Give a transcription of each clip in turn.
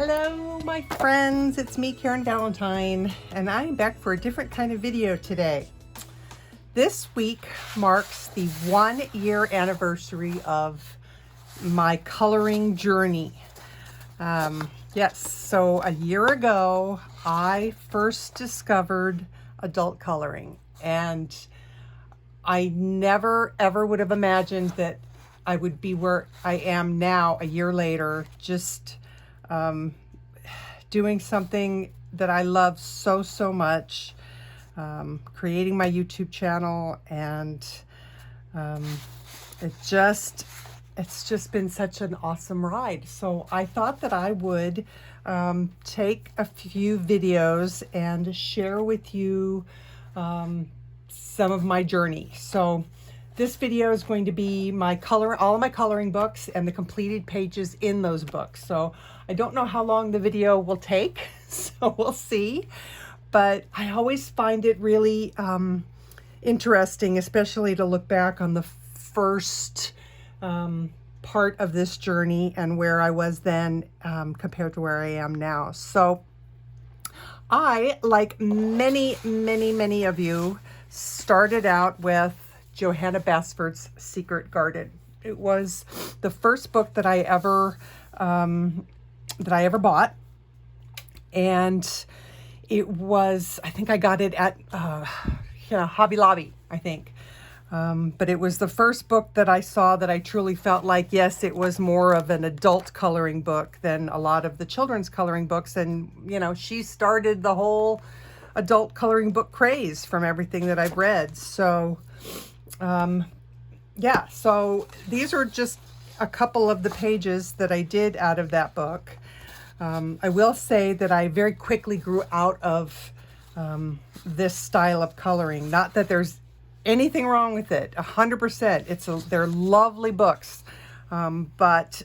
Hello my friends, it's me Karen Valentine, and I'm back for a different kind of video today. This week marks the 1-year anniversary of my coloring journey. Yes, so a year ago I first discovered adult coloring, and I never ever would have imagined that I would be where I am now a year later, just doing something that I love so much, creating my YouTube channel, and it's just been such an awesome ride. So I thought that I would take a few videos and share with you some of my journey. So this video is going to be all of my coloring books and the completed pages in those books. So I don't know how long the video will take, so we'll see. But I always find it really interesting, especially to look back on the first part of this journey and where I was then compared to where I am now. So I, like many of you, started out with Johanna Basford's Secret Garden. It was the first book that I ever bought, and it was, I think I got it at Hobby Lobby, I think. But it was the first book that I saw that I truly felt like, yes, it was more of an adult coloring book than a lot of the children's coloring books. And, you know, she started the whole adult coloring book craze from everything that I've read. So, yeah, so these are just a couple of the pages that I did out of that book. I will say that I very quickly grew out of this style of coloring. Not that there's anything wrong with it, 100%. They're lovely books. But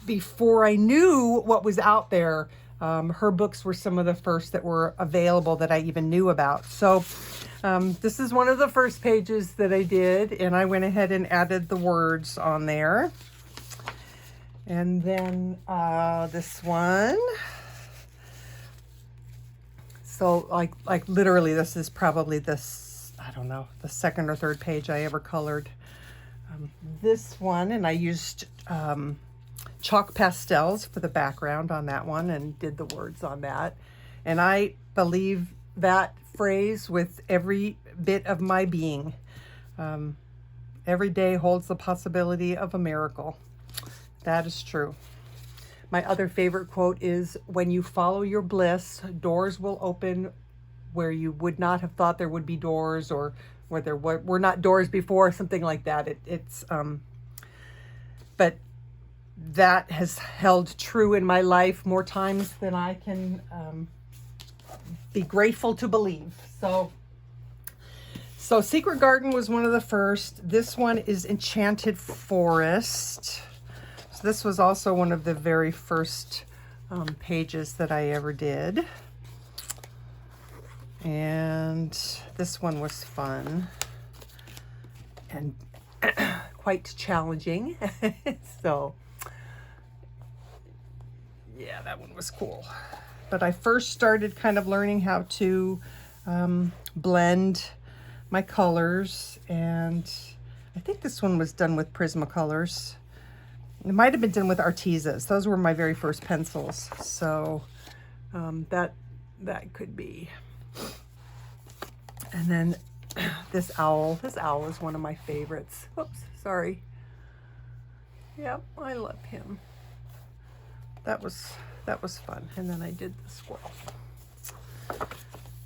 before I knew what was out there, her books were some of the first that were available that I even knew about. So this is one of the first pages that I did, and I went ahead and added the words on there. And then this one. So like literally, this is probably this, I don't know, the second or third page I ever colored. This one, and I used chalk pastels for the background on that one and did the words on that. And I believe that phrase with every bit of my being. Every day holds the possibility of a miracle. That is true. My other favorite quote is, when you follow your bliss, doors will open where you would not have thought there would be doors, or where there were not doors before, something like that. But that has held true in my life more times than I can be grateful to believe. So Secret Garden was one of the first. This one is Enchanted Forest. So this was also one of the very first pages that I ever did. And this one was fun and quite challenging. So yeah, that one was cool. But I first started kind of learning how to blend my colors, and I think this one was done with Prismacolors. It might have been done with Artezas. Those were my very first pencils. So that could be. And then this owl is one of my favorites. Whoops, sorry. Yep, I love him. That was fun. And then I did the squirrel.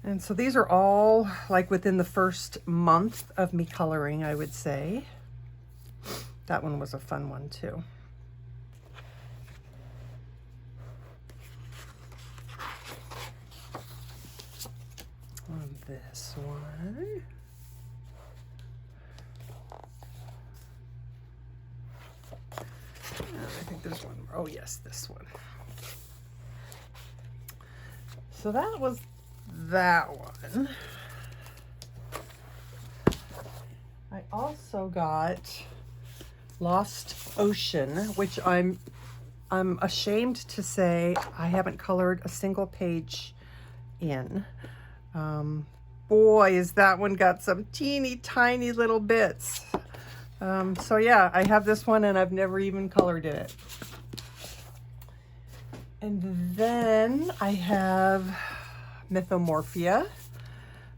And so these are all like within the first month of me coloring, I would say. That one was a fun one too. On this one. I think there's one more. Oh yes, this one. So that was that one. I also got Lost Ocean, which I'm I'm ashamed to say I haven't colored a single page in. Boy, is that one got some teeny tiny little bits. So yeah, I have this one and I've never even colored in it. And then I have Mythomorphia,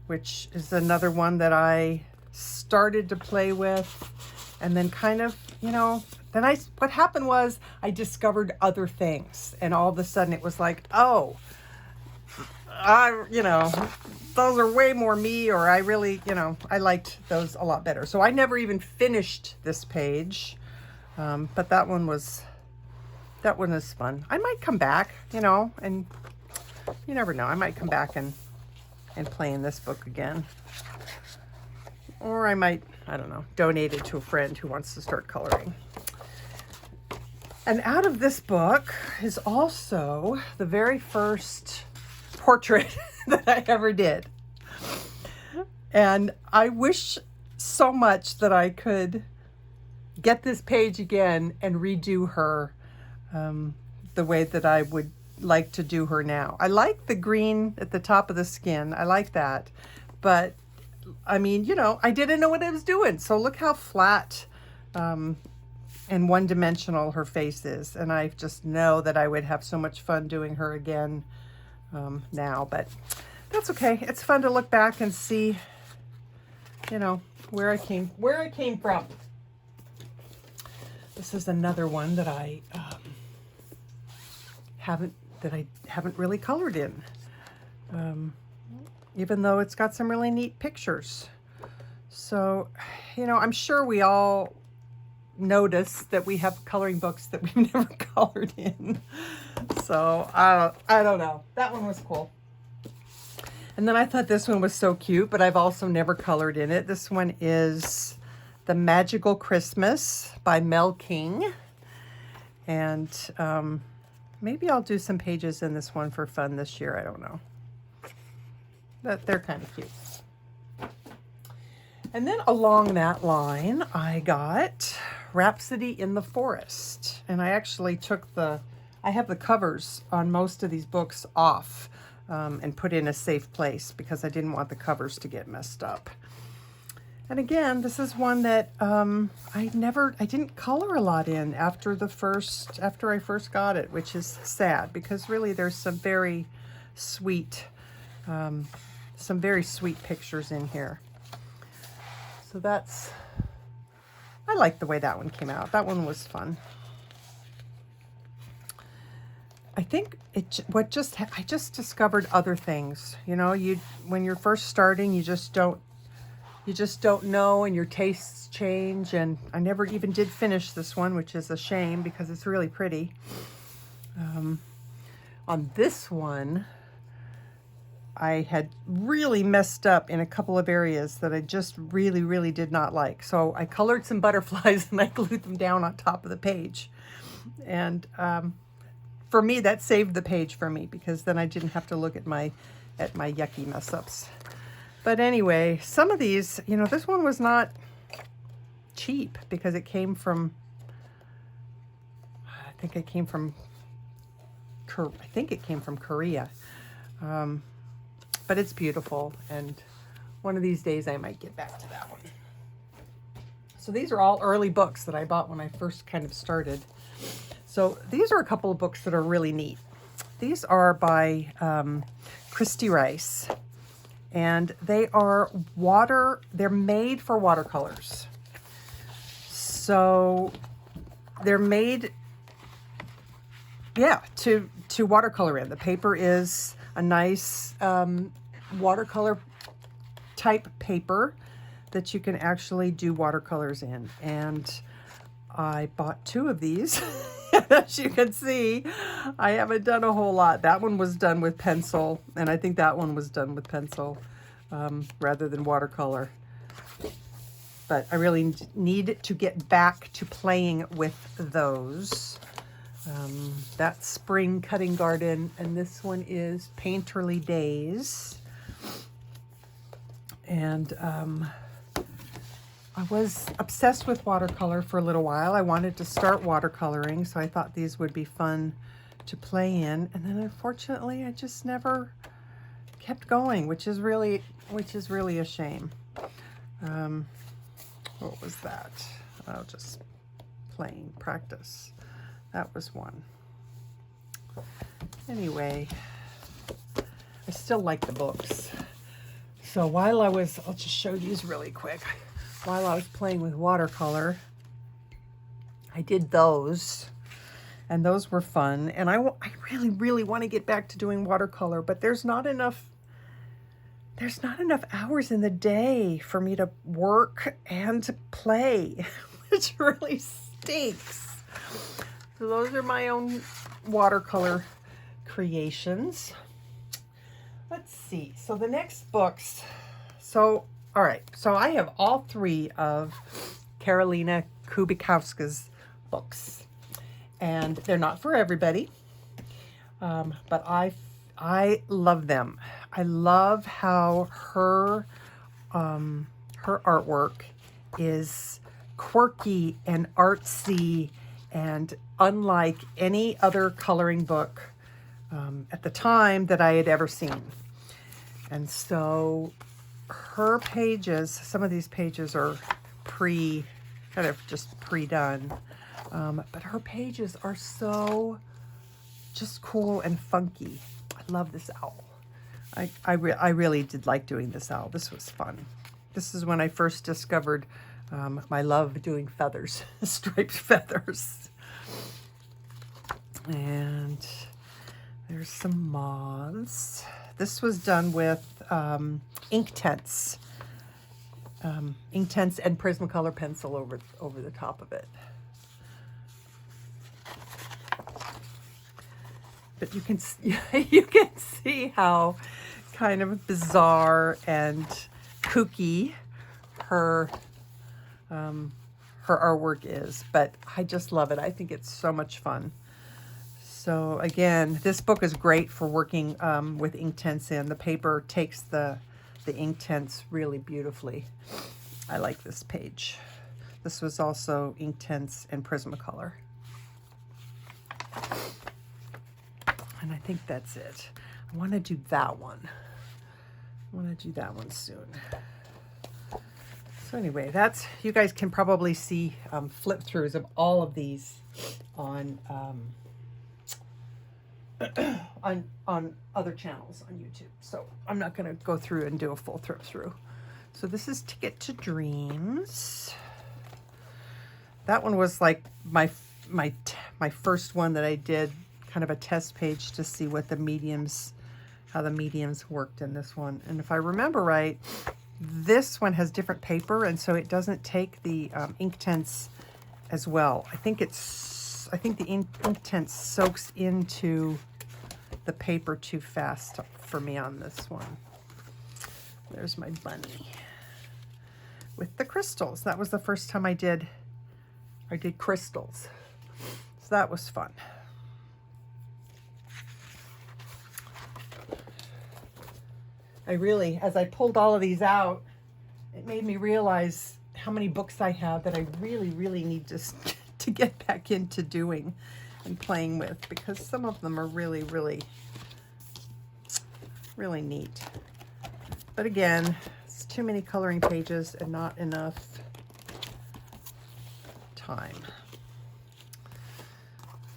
which is another one that I started to play with, and then kind of, you know, then what happened was I discovered other things, and all of a sudden it was like, oh, you know, those are way more me, or I really, you know, I liked those a lot better. So I never even finished this page, but that one was fun. I might come back, you know, and you never know. I might come back and play in this book again. Or I might, I don't know, donate it to a friend who wants to start coloring. And out of this book is also the very first portrait that I ever did. And I wish so much that I could get this page again and redo her the way that I would like to do her now. I like the green at the top of the skin. I like that. But I mean, you know, I didn't know what I was doing. So look how flat and one-dimensional her face is. And I just know that I would have so much fun doing her again now. But that's okay. It's fun to look back and see, you know, where I came from. This is another one that I haven't really colored in, even though it's got some really neat pictures. So, you know, I'm sure we all notice that we have coloring books that we've never colored in. So I don't know. That one was cool. And then I thought this one was so cute, but I've also never colored in it. This one is The Magical Christmas by Mel King. And maybe I'll do some pages in this one for fun this year. I don't know. But they're kind of cute. And then along that line, I got Rhapsody in the Forest. And I actually I have the covers on most of these books off and put in a safe place because I didn't want the covers to get messed up. And again, this is one that I didn't color a lot in after I first got it, which is sad because really there's some very sweet pictures in here. So I like the way that one came out. That one was fun. I think I just discovered other things. You know, when you're first starting, you just don't know, and your tastes change. And I never even did finish this one, which is a shame because it's really pretty. On this one, I had really messed up in a couple of areas that I just really, really did not like. So I colored some butterflies and I glued them down on top of the page. And for me, that saved the page for me because then I didn't have to look at my yucky mess ups. But anyway, some of these, you know, this one was not cheap because it came from, I think it came from Korea. But it's beautiful, and one of these days I might get back to that one. So these are all early books that I bought when I first kind of started. So these are a couple of books that are really neat. These are by Christy Rice. And they're made for watercolors. So they're made, to watercolor in. The paper is a nice watercolor type paper that you can actually do watercolors in. And I bought 2 of these. As you can see, I haven't done a whole lot. That one was done with pencil, and I think that one was done with pencil rather than watercolor. But I really need to get back to playing with those. That's Spring Cutting Garden, and this one is Painterly Days. And I was obsessed with watercolor for a little while. I wanted to start watercoloring, so I thought these would be fun to play in. And then unfortunately, I just never kept going, which is really a shame. What was that? Oh, just playing practice. That was one. Anyway, I still like the books. So while I'll just show these really quick. While I was playing with watercolor, I did those, and those were fun. And I really, really want to get back to doing watercolor, but there's not enough hours in the day for me to work and to play, which really stinks. So those are my own watercolor creations. Let's see. So the next books. So, all right. So I have all three of Karolina Kubikowska's books, and they're not for everybody, but I love them. I love how her artwork is quirky and artsy and unlike any other coloring book at the time that I had ever seen. And so her pages, some of these pages are kind of just pre-done, but her pages are so just cool and funky. I love this owl. I really did like doing this owl. This was fun. This is when I first discovered my love doing feathers, striped feathers. And there's some moths. This was done with Inktense. Inktense and Prismacolor pencil over the top of it. But you can see how kind of bizarre and kooky her artwork is, but I just love it. I think it's so much fun. So again, this book is great for working with Inktense in. The paper takes the Inktense really beautifully. I like this page. This was also Inktense and Prismacolor. And I think that's it. I want to do that one. I want to do that one soon. So anyway, you guys can probably see flip throughs of all of these on on other channels on YouTube. So I'm not going to go through and do a full flip through. So this is Ticket to Dreams. That one was like my first one that I did, kind of a test page to see what how the mediums worked in this one. And if I remember right, this one has different paper, and so it doesn't take the Inktense as well. I think the Inktense soaks into the paper too fast for me on this one. There's my bunny with the crystals. That was the first time I did crystals. So that was fun. As I pulled all of these out, it made me realize how many books I have that I really, really need to get back into doing and playing with, because some of them are really, really, really neat. But again, it's too many coloring pages and not enough time.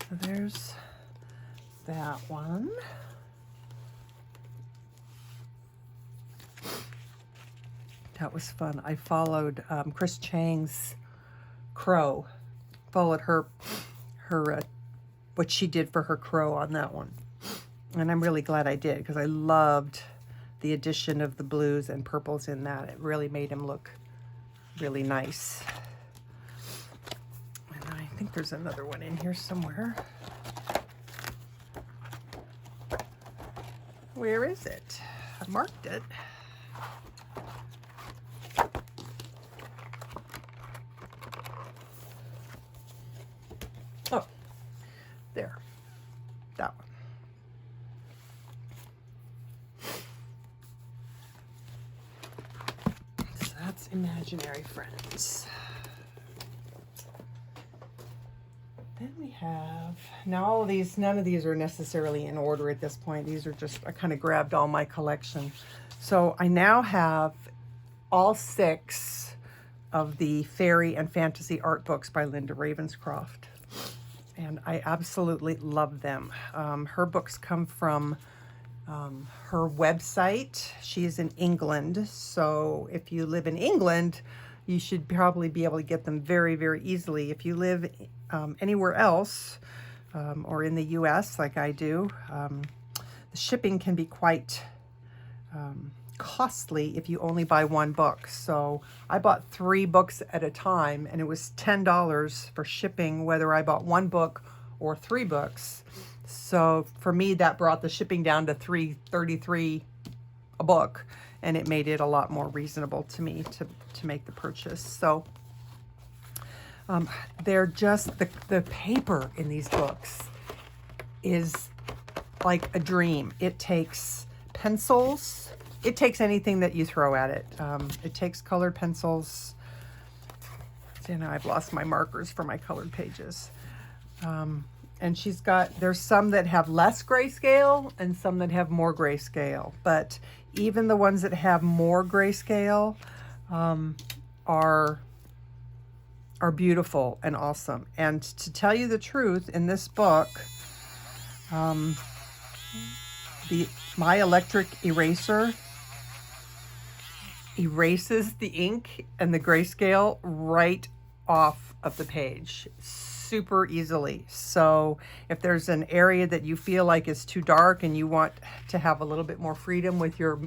So there's that one. That was fun. I followed Chris Chang's crow. Followed her what she did for her crow on that one. And I'm really glad I did, because I loved the addition of the blues and purples in that. It really made him look really nice. And I think there's another one in here somewhere. Where is it? I marked it. Oh, there, that one. So that's imaginary friends. Then we have, now all of these, none of these are necessarily in order at this point. These are just, I kind of grabbed all my collection. So I now have all 6 of the fairy and fantasy art books by Linda Ravenscroft. And I absolutely love them. Her books come from her website. She is in England. So if you live in England, you should probably be able to get them very, very easily. If you live anywhere else or in the US like I do, the shipping can be quite costly if you only buy 1 book. So I bought 3 books at a time, and it was $10 for shipping whether I bought 1 book or 3 books. So for me, that brought the shipping down to $3.33 a book, and it made it a lot more reasonable to me to make the purchase. So they're just, the paper in these books is like a dream. It takes pencils. It takes anything that you throw at it. It takes colored pencils. And I've lost my markers for my colored pages. And she's got, there's some that have less grayscale and some that have more grayscale. But even the ones that have more grayscale are beautiful and awesome. And to tell you the truth, in this book, my electric eraser erases the ink and the grayscale right off of the page super easily. So if there's an area that you feel like is too dark and you want to have a little bit more freedom with your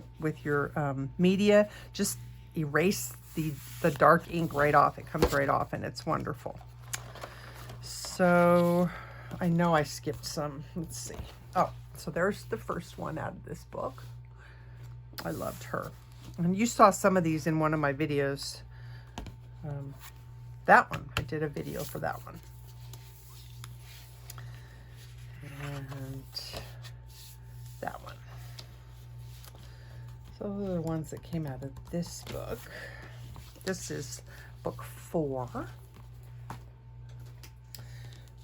media, just erase the dark ink right off. It comes right off, and it's wonderful. So I know I skipped some. Let's see. Oh, so there's the first one out of this book. I loved her. And you saw some of these in one of my videos. That one, I did a video for that one. And that one. So those are the ones that came out of this book. This is book 4.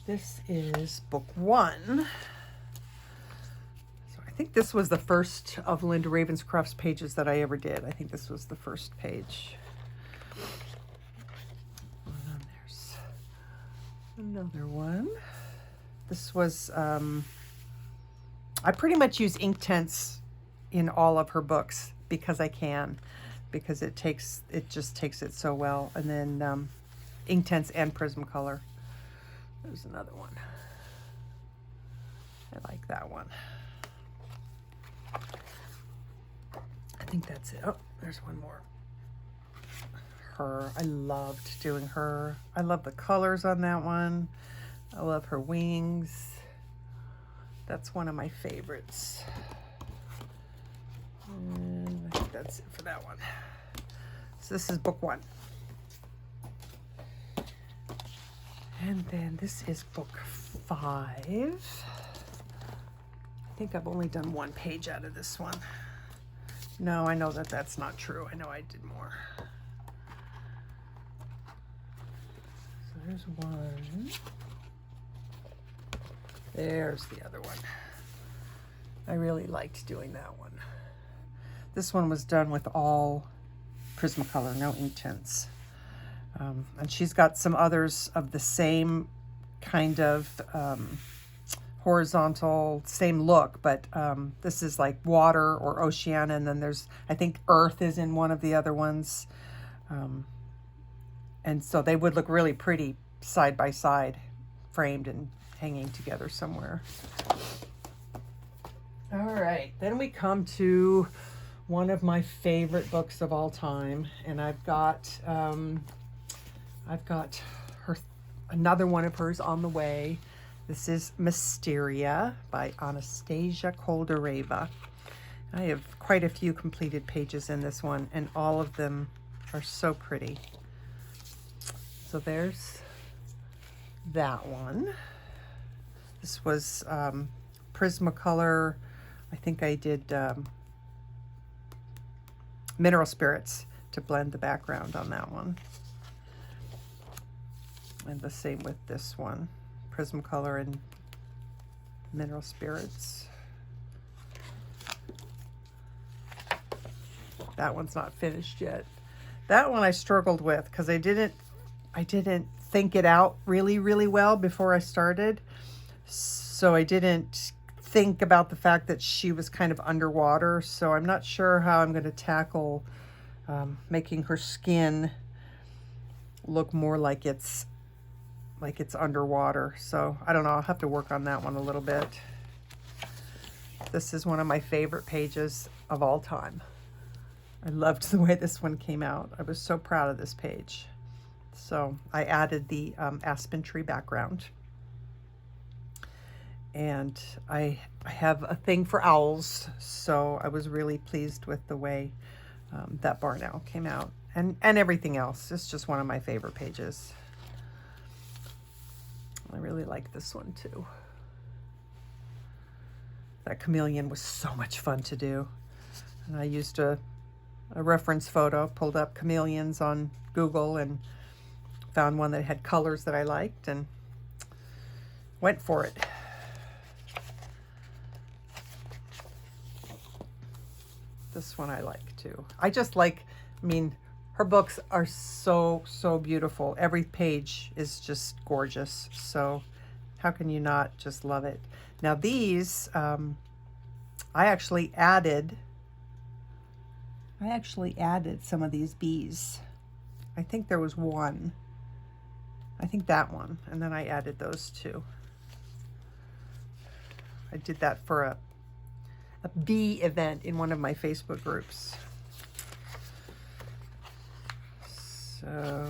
This is book 1. I think this was the first of Linda Ravenscroft's pages that I ever did. I think this was the first page. And then there's another one. This was, I pretty much use Inktense in all of her books because I can, because it just takes it so well. And then Inktense and Prismacolor. There's another one. I like that one. I think that's it. Oh, there's one more. Her. I loved doing her. I love the colors on that one. I love her wings. That's one of my favorites. And I think that's it for that one. So this is book 1. And then this is book 5. I think I've only done 1 page out of this one. No, I know that that's not true. I know I did more. So there's one. There's the other one. I really liked doing that one. This one was done with all Prismacolor, no Inktense. And she's got some others of the same kind of horizontal, same look, but this is like water or ocean, and then there's, I think earth is in one of the other ones. And so they would look really pretty side by side, framed and hanging together somewhere. All right, then we come to one of my favorite books of all time, and I've got another one of hers on the way. This is Mysteria by Anastasia Koldareva. I have quite a few completed pages in this one, and all of them are so pretty. So there's that one. This was Prismacolor. I think I did Mineral Spirits. to blend the background on that one. And the same with this one, Prismacolor and Mineral Spirits. That one's not finished yet. That one I struggled with because I didn't think it out really well before I started. So I didn't think about the fact that she was kind of underwater. So I'm not sure how I'm going to tackle making her skin look more like it's underwater. So I don't know. I'll have to work on that one a little bit. This is one of my favorite pages of all time. I loved the way this one came out. I was so proud of this page. So I added the aspen tree background. And I have a thing for owls, so I was really pleased with the way that barn owl came out. And everything else. It's just one of my favorite pages. I really like this one too. That chameleon was so much fun to do. And I used a reference photo, pulled up chameleons on Google and found one that had colors that I liked and went for it. This one I like too. I just like, I mean, her books are so beautiful. Every page is just gorgeous. So how can you not just love it? Now these, I actually added some of these bees. I think there was one. I think that one. And then I added those two. I did that for a bee event in one of my Facebook groups. So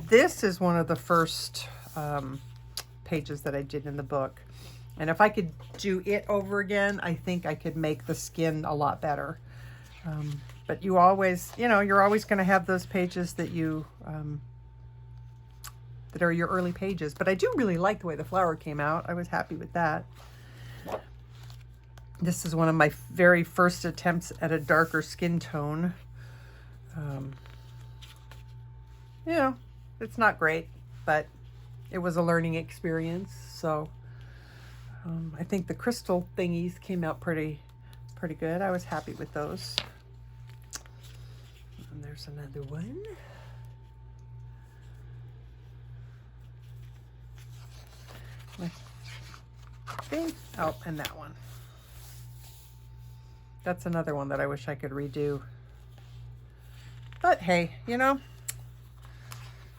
this is one of the first pages that I did in the book. And if I could do it over again, I think I could make the skin a lot better. But you always, you know, you're always going to have those pages that you, that are your early pages. But I do really like the way the flower came out. I was happy with that. This is one of my very first attempts at a darker skin tone. You know, it's not great, but it was a learning experience. So I think the crystal thingies came out pretty good. I was happy with those. And there's another one. I think, oh, and that one. That's another one that I wish I could redo. But hey, you know,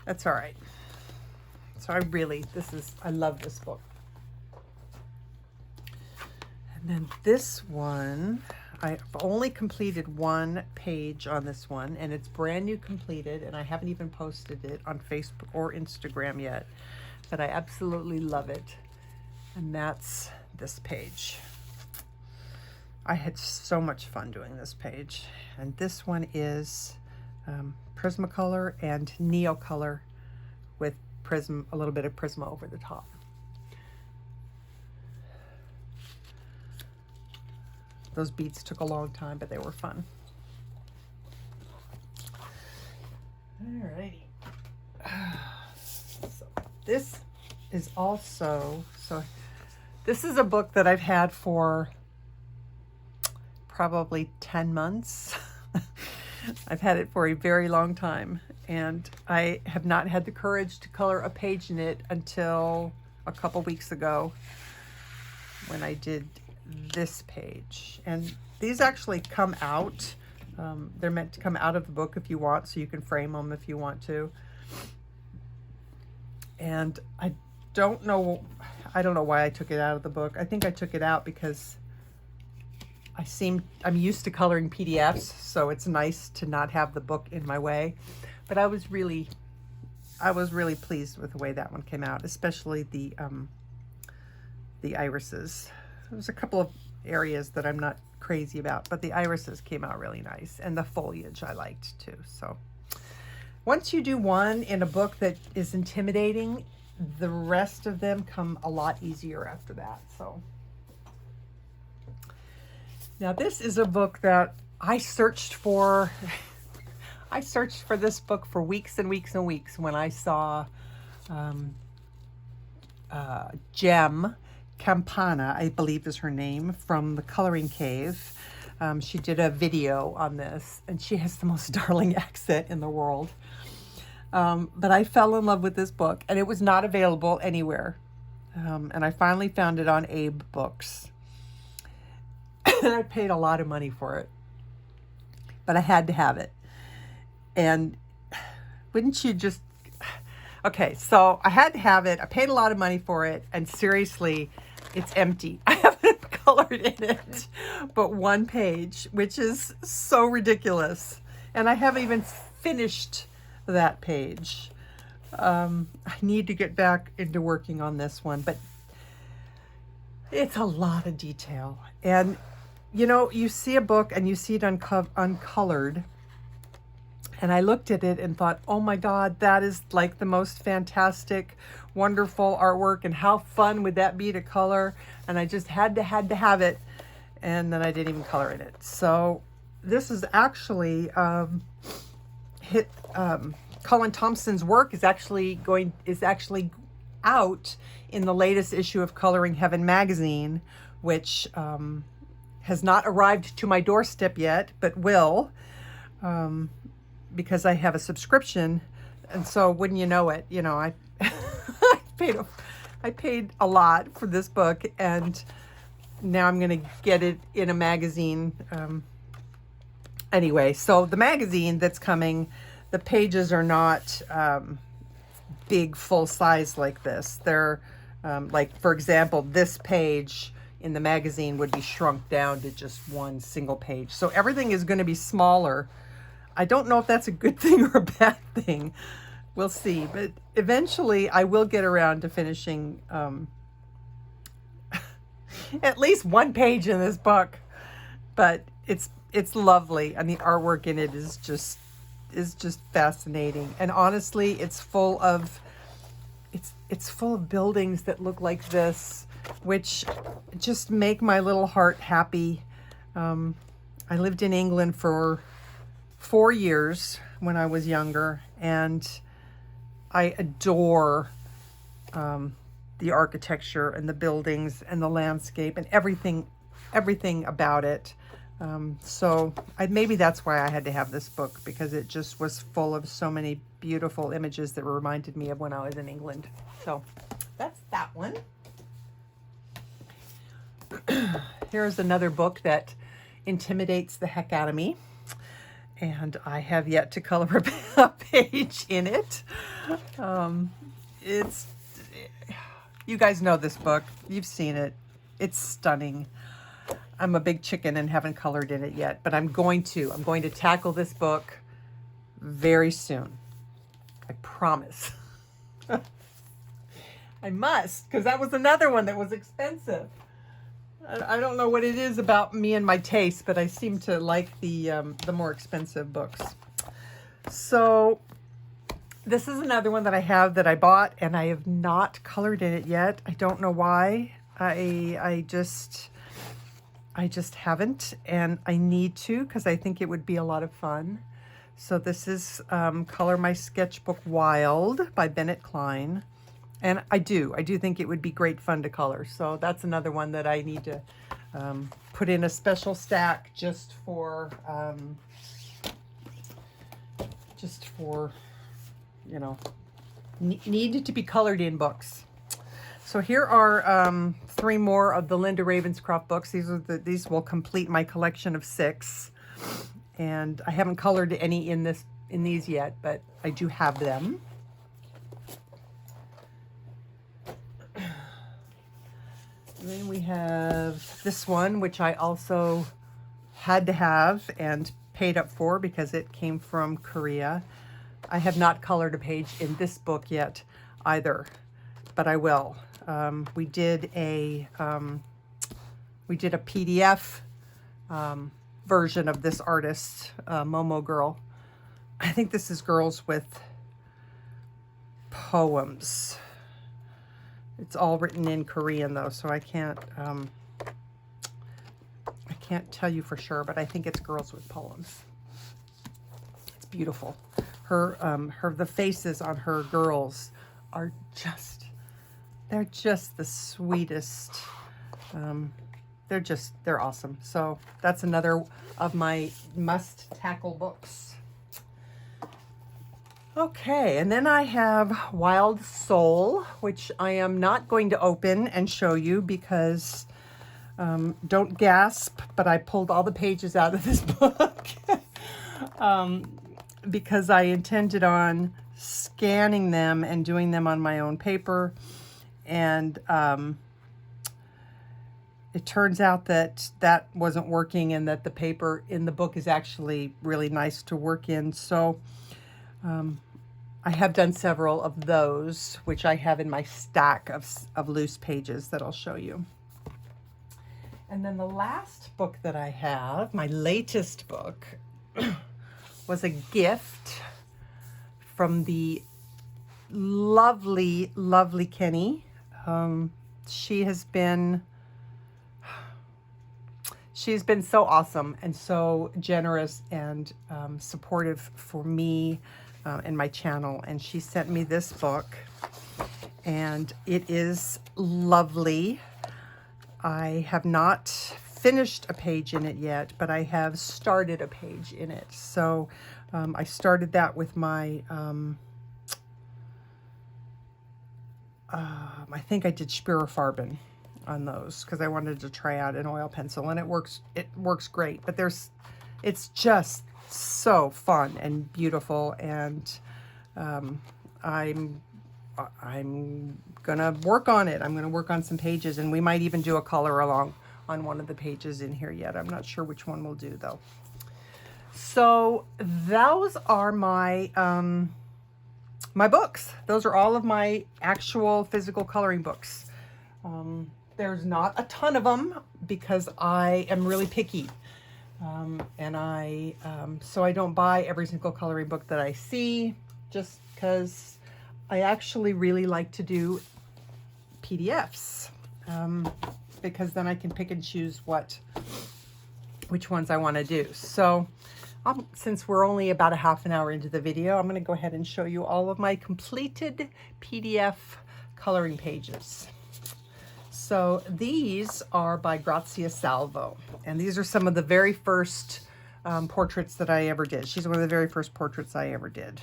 that's all right. So I love this book. And then this one, I've only completed one page on this one, and it's brand new completed, and I haven't even posted it on Facebook or Instagram yet, but I absolutely love it. And that's this page. I had so much fun doing this page. And this one is Prismacolor and Neocolor with a little bit of Prisma over the top. Those beads took a long time, but they were fun. Alrighty. So this is also, this is a book that I've had for probably 10 months. I've had it for a very long time, and I have not had the courage to color a page in it until a couple weeks ago when I did this page. And these actually come out. They're meant to come out of the book if you want, so you can frame them if you want to. And I don't know why I took it out of the book. I think I took it out because I'm used to coloring PDFs, so it's nice to not have the book in my way. But I was really pleased with the way that one came out, especially the irises. There's a couple of areas that I'm not crazy about, but the irises came out really nice, and the foliage I liked too. So once you do one in a book that is intimidating, the rest of them come a lot easier after that. So now this is a book that I searched for. I searched for this book for weeks and weeks and weeks when I saw Gem Campana, I believe is her name, from the Coloring Cave. She did a video on this, and she has the most darling accent in the world. But I fell in love with this book, and it was not available anywhere. And I finally found it on Abe Books. And I paid a lot of money for it, but I had to have it. And wouldn't you just... Okay, so I had to have it. I paid a lot of money for it, and seriously, it's empty. I haven't colored in it but one page, which is so ridiculous. And I haven't even finished that page. I need to get back into working on this one, but it's a lot of detail. And you know, you see a book and you see it uncolored, and I looked at it and thought, oh my God, that is like the most fantastic, wonderful artwork, and how fun would that be to color? And I just had to have it, and then I didn't even color in it. So this is actually Colin Thompson's work is actually out in the latest issue of Coloring Heaven magazine, which has not arrived to my doorstep yet, but will, because I have a subscription. And so wouldn't you know it, you know, I I paid a lot for this book, and now I'm going to get it in a magazine. Anyway, so the magazine that's coming, the pages are not big full size like this. They're like, for example, this page in the magazine would be shrunk down to just one single page. So everything is going to be smaller. I don't know if that's a good thing or a bad thing. We'll see. But eventually I will get around to finishing at least one page in this book. But it's lovely, and the artwork in it is just fascinating. And honestly, it's full of buildings that look like this, which just make my little heart happy. I lived in England for 4 years when I was younger, and I adore the architecture and the buildings and the landscape and everything about it. So maybe that's why I had to have this book, because it just was full of so many beautiful images that reminded me of when I was in England. So that's that one. Here's another book that intimidates the heck out of me, and I have yet to color a page in it. You guys know this book. You've seen it. It's stunning. I'm a big chicken and haven't colored in it yet, but I'm going to tackle this book very soon. I promise. I must, because that was another one that was expensive. I don't know what it is about me and my taste, but I seem to like the more expensive books. So this is another one that I have that I bought, and I have not colored in it yet. I don't know why. I just haven't, and I need to, because I think it would be a lot of fun. So this is Color My Sketchbook Wild by Bennett Klein. And I do think it would be great fun to color. So that's another one that I need to put in a special stack just for, you know, needed to be colored in books. So here are 3 more of the Linda Ravenscroft books. These will complete my collection of 6. And I haven't colored any in these yet, but I do have them. And then we have this one, which I also had to have and paid up for because it came from Korea. I have not colored a page in this book yet either, but I will. We did a PDF version of this artist, Momo Girl. I think this is Girls with Poems. It's all written in Korean though, so I can't tell you for sure, but I think it's Girls with Poems. It's just beautiful. The faces on her girls are just, they're just the sweetest. They're awesome. So that's another of my must tackle books. Okay, and then I have Wild Soul, which I am not going to open and show you because, don't gasp, but I pulled all the pages out of this book because I intended on scanning them and doing them on my own paper. And it turns out that that wasn't working and that the paper in the book is actually really nice to work in. So I have done several of those, which I have in my stack of loose pages that I'll show you. And then the last book that I have, my latest book, was a gift from the lovely, lovely Kenny. She's been so awesome and so generous and supportive for me and my channel. And she sent me this book, and it is lovely. I have not finished a page in it yet, but I have started a page in it. So I started that with my, I think I did Spirafarben on those because I wanted to try out an oil pencil, and it works great. But it's just so fun and beautiful, and I'm gonna work on it. I'm gonna work on some pages, and we might even do a color along on one of the pages in here yet. I'm not sure which one we'll do though. So those are my my books. Those are all of my actual physical coloring books. There's not a ton of them because I am really picky. So I don't buy every single coloring book that I see, just because I actually really like to do PDFs, because then I can pick and choose which ones I want to do. So since we're only about a half an hour into the video, I'm going to go ahead and show you all of my completed PDF coloring pages. So these are by Grazia Salvo, and these are some of the very first portraits that I ever did. She's one of the very first portraits I ever did,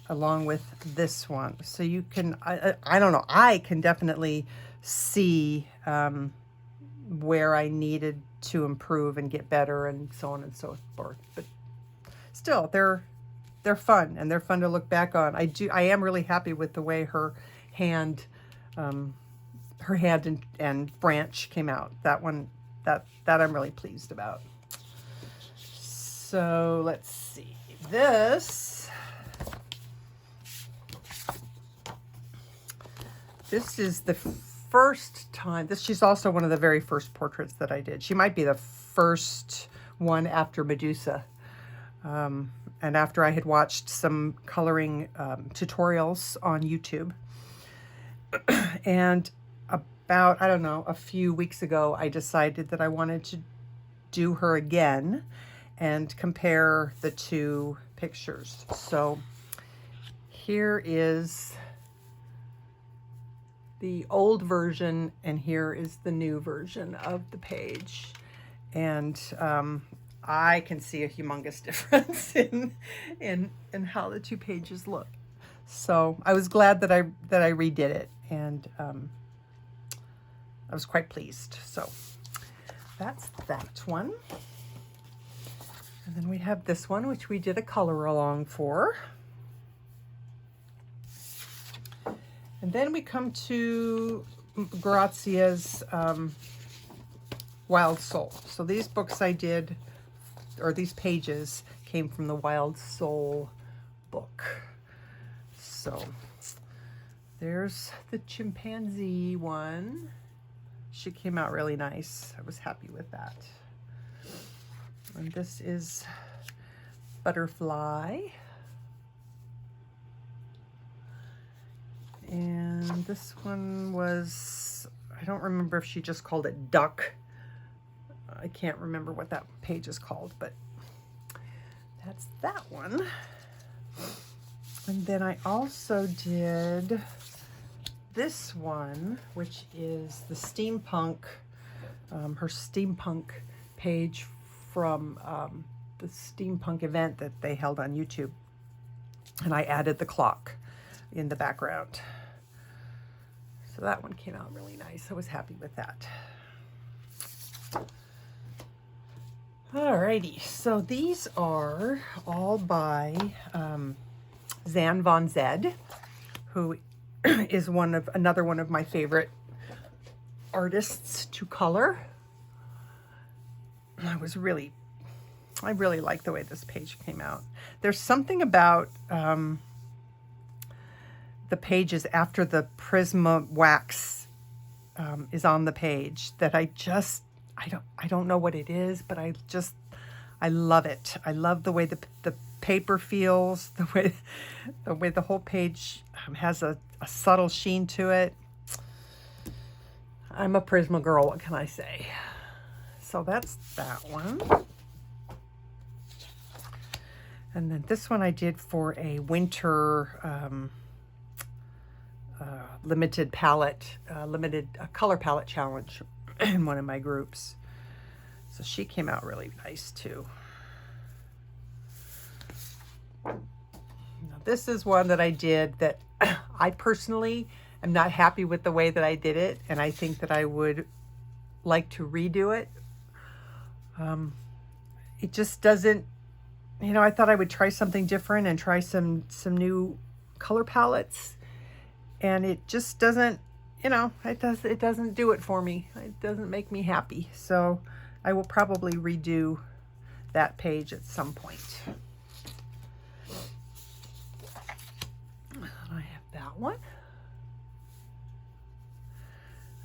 along with this one. So you can, I don't know, I can definitely see where I needed to improve and get better and so on and so forth. But still, they're fun, and they're fun to look back on. I am really happy with the way her hand and branch came out. That one, that I'm really pleased about. So let's see. This is the first time. She's also one of the very first portraits that I did. She might be the first one after Medusa. And after I had watched some coloring tutorials on YouTube. And about, I don't know, a few weeks ago, I decided that I wanted to do her again and compare the two pictures. So here is the old version, and here is the new version of the page. And I can see a humongous difference in how the two pages look. So I was glad that I redid it, and I was quite pleased. So that's that one. And then we have this one, which we did a color along for. And then we come to Grazia's Wild Soul. So these books I did, or these pages, came from the Wild Soul book. So there's the chimpanzee one. She came out really nice. I was happy with that. And this is Butterfly. And this one was, I don't remember if she just called it Duck. I can't remember what that page is called, but that's that one. And then I also did this one, which is the steampunk, her steampunk page from the steampunk event that they held on YouTube. And I added the clock in the background. So that one came out really nice. I was happy with that. Alrighty, so these are all by Zan von Zed, who is another one of my favorite artists to color. I really like the way this page came out. There's something about the pages after the Prisma wax is on the page that I don't know what it is, but I love it. I love the way the paper feels, the way the whole page has a subtle sheen to it. I'm a Prisma girl, what can I say? So that's that one. And then this one I did for a winter limited color palette challenge in one of my groups. So she came out really nice too. Now this is one that I did that I personally am not happy with the way that I did it, and I think that I would like to redo it. It just doesn't, I thought I would try something different and try some new color palettes, and it just doesn't, it doesn't do it for me. It doesn't make me happy. So I will probably redo that page at some point. I have that one.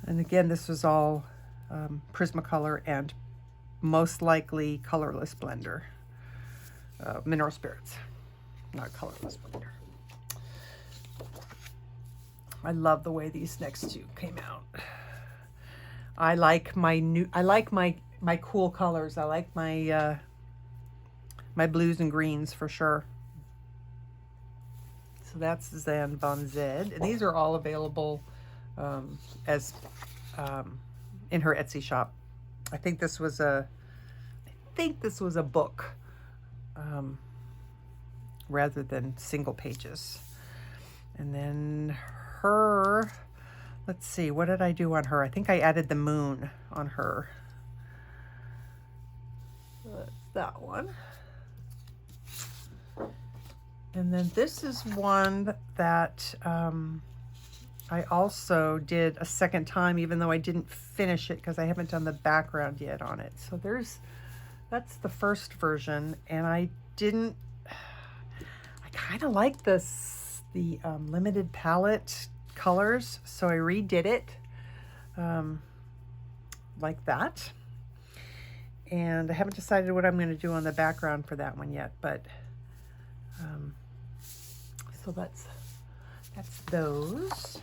And again, this was all Prismacolor and most likely colorless blender. Mineral Spirits, not colorless blender. I love the way these next two came out. I like my cool colors. I like my my blues and greens for sure. So that's Zan von Zed, and these are all available as in her Etsy shop. I think this was a book rather than single pages. And then her, let's see, what did I do on her? I think I added the moon on her. That's that one. And then this is one that I also did a second time, even though I didn't finish it because I haven't done the background yet on it. So that's the first version, and I kind of like the limited palette colors, so I redid it like that. And I haven't decided what I'm going to do on the background for that one yet, but so that's those.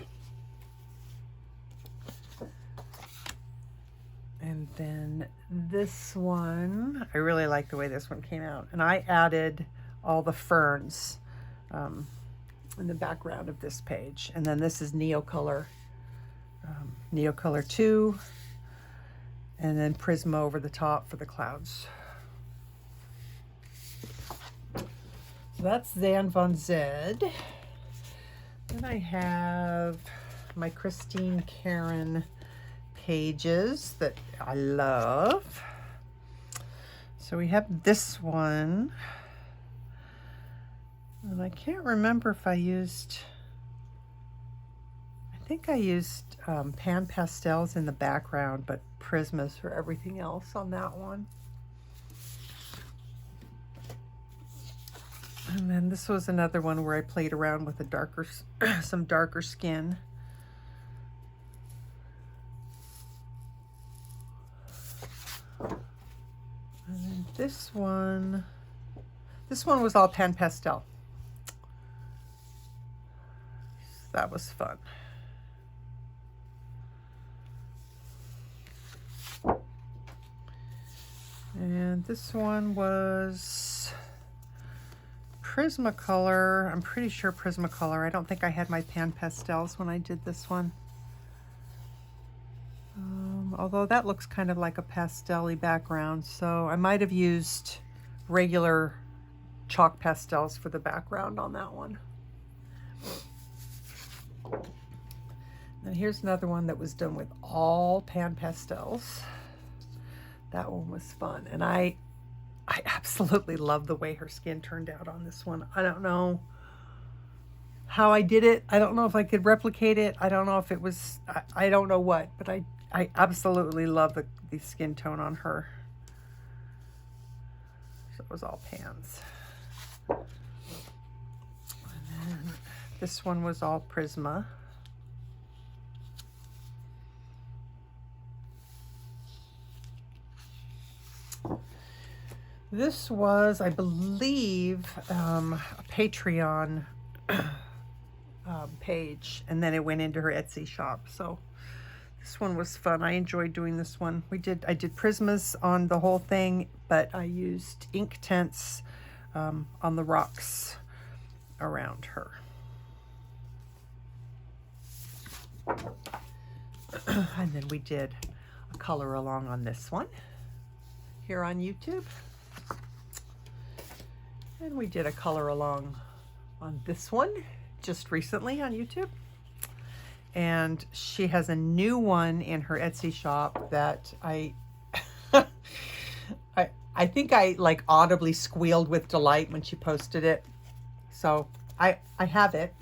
And then this one, I really like the way this one came out, and I added all the ferns in the background of this page. And then this is Neocolor, Neocolor 2, and then Prisma over the top for the clouds. So that's Zan von Zed. Then I have my Christine Karen pages that I love. So we have this one, and I can't remember if I used, I think I used pan pastels in the background, but Prismas for everything else on that one. And then this was another one where I played around with a some darker skin. And then this one was all pan pastel. So that was fun. And this one was Prismacolor. I'm pretty sure Prismacolor. I don't think I had my pan pastels when I did this one. Although that looks kind of like a pastel-y background, so I might have used regular chalk pastels for the background on that one. And here's another one that was done with all pan pastels. That one was fun, and I absolutely love the way her skin turned out on this one. I don't know how I did it. I don't know if I could replicate it. I don't know if it was, I don't know what, but I absolutely love the skin tone on her. So it was all pans. And then this one was all Prisma. This was, I believe, a Patreon page, and then it went into her Etsy shop. So this one was fun. I enjoyed doing this one. I did Prismas on the whole thing, but I used ink tints on the rocks around her. And then we did a color along on this one here on YouTube. And we did a color along on this one just recently on YouTube. And she has a new one in her Etsy shop that I think I like audibly squealed with delight when she posted it. So I have it.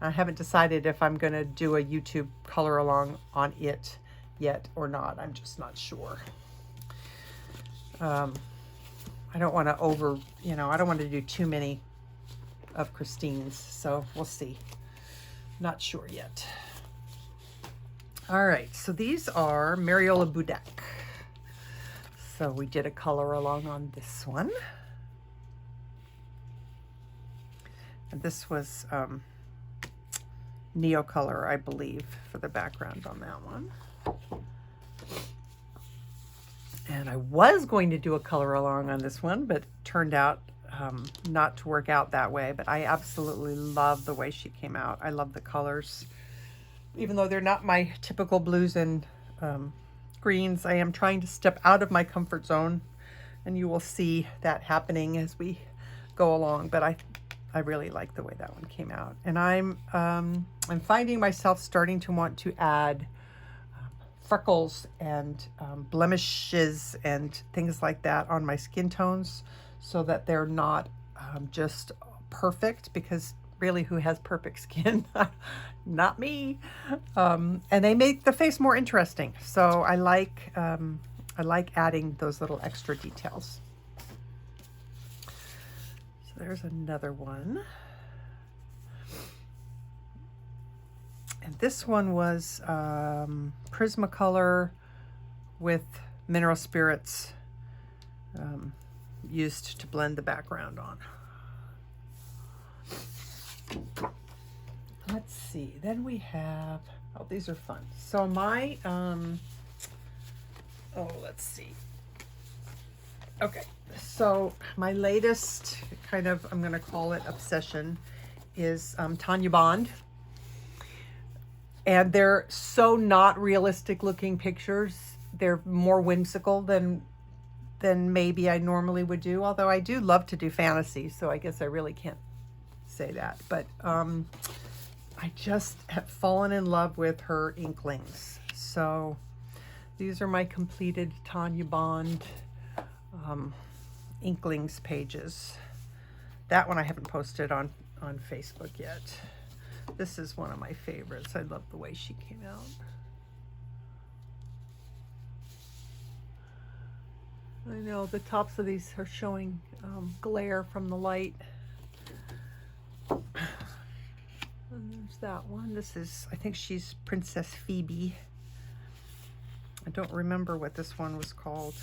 I haven't decided if I'm gonna do a YouTube color along on it yet or not. I'm just not sure. I don't want to I don't want to do too many of Christine's, so we'll see. Not sure yet. All right, so these are Mariola Budek. So we did a color along on this one. And this was Neocolor, I believe, for the background on that one. And I was going to do a color along on this one, but turned out not to work out that way. But I absolutely love the way she came out. I love the colors. Even though they're not my typical blues and greens, I am trying to step out of my comfort zone. And you will see that happening as we go along. But I really like the way that one came out. And I'm finding myself starting to want to add freckles and blemishes and things like that on my skin tones so that they're not just perfect, because really, who has perfect skin? Not me. And they make the face more interesting. So I like adding those little extra details. So there's another one. And this one was Prismacolor with mineral spirits used to blend the background on. Let's see. Then we have, oh, these are fun. So my, let's see. Okay, so my latest kind of, I'm going to call it obsession, is Tanya Bond. And they're so not realistic looking pictures. They're more whimsical than maybe I normally would do. Although I do love to do fantasy, so I guess I really can't say that. But I just have fallen in love with her inklings. So these are my completed Tanya Bond inklings pages. That one I haven't posted on Facebook yet. This is one of my favorites. I love the way she came out. I know the tops of these are showing glare from the light. And there's that one. This is, I think she's Princess Phoebe. I don't remember what this one was called.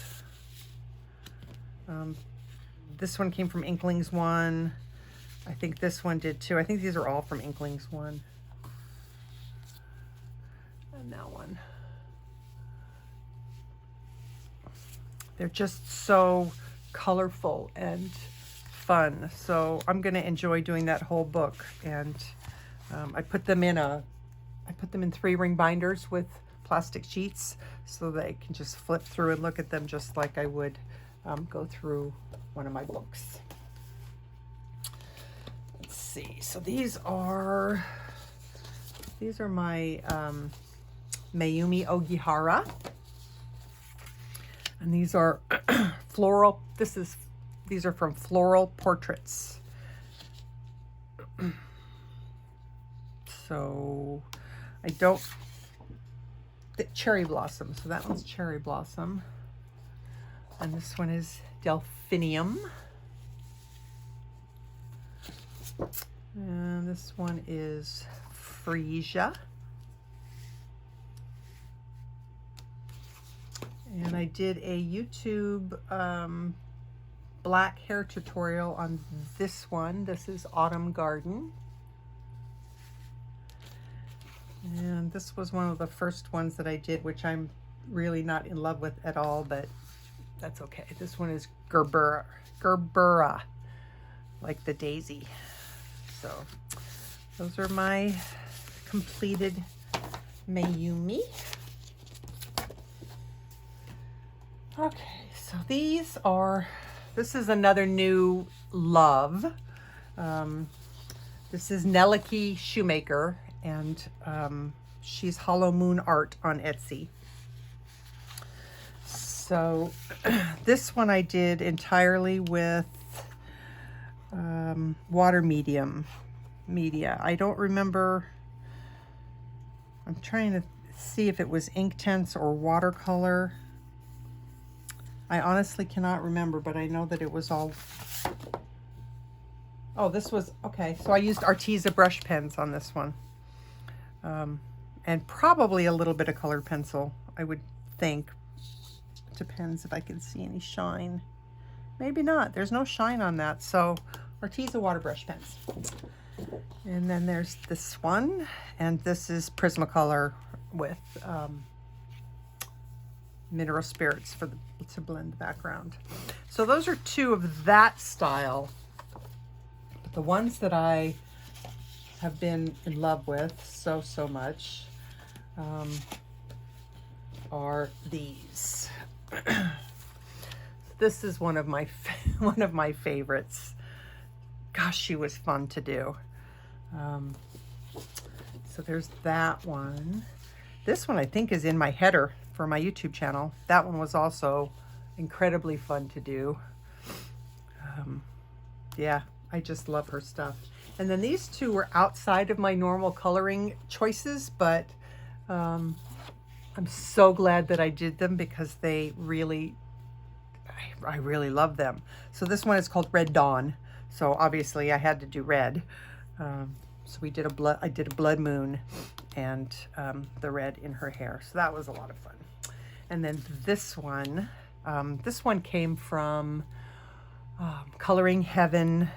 This one came from Inklings 1. I think this one did too. I think these are all from Inklings 1. And that one. They're just so colorful and fun. So I'm going to enjoy doing that whole book. And I put them in 3-ring binders with plastic sheets so that I can just flip through and look at them just like I would go through one of my books. Let's see. So these are my Mayumi Ogihara. And these are floral. These are from Floral Portraits. So Cherry Blossom. So that one's Cherry Blossom. And this one is Delphinium. And this one is Freesia. And I did a YouTube black hair tutorial on this one. This is Autumn Garden. And this was one of the first ones that I did, which I'm really not in love with at all, but that's okay. This one is Gerbera, like the daisy. So those are my completed Mayumi. Okay, so this is another new love. This is Neliki Shoemaker, and she's Hollow Moon Art on Etsy. So this one I did entirely with water media. I don't remember. I'm trying to see if it was Inktense or watercolor. I honestly cannot remember, but I know that it was all... Oh, this was... Okay, so I used Arteza brush pens on this one. And probably a little bit of colored pencil, I would think. Depends if I can see any shine. Maybe not. There's no shine on that. So Arteza water brush pens. And then there's this one. And this is Prismacolor with mineral spirits to blend the background. So those are two of that style. But the ones that I have been in love with so much are these. This is one of my favorites. Gosh, she was fun to do. So there's that one. This one I think is in my header for my YouTube channel. That one was also incredibly fun to do. Yeah, I just love her stuff. And then these two were outside of my normal coloring choices, but I'm so glad that I did them because they really, I really love them. So this one is called Red Dawn. So obviously I had to do red. So I did a blood moon and the red in her hair. So that was a lot of fun. And then this one came from Coloring Heaven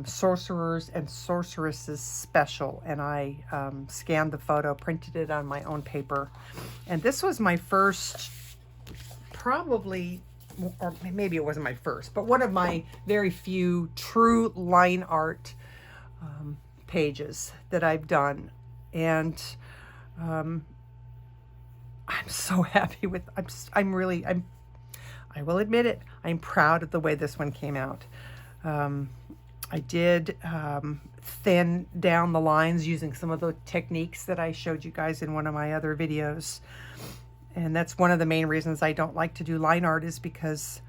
Sorcerers and Sorceresses Special. And I scanned the photo, printed it on my own paper. And this was my first, probably, or maybe it wasn't my first, but one of my very few true line art pages that I've done. And I'm so happy with, I will admit it, I'm proud of the way this one came out. I did thin down the lines using some of the techniques that I showed you guys in one of my other videos. And that's one of the main reasons I don't like to do line art, is because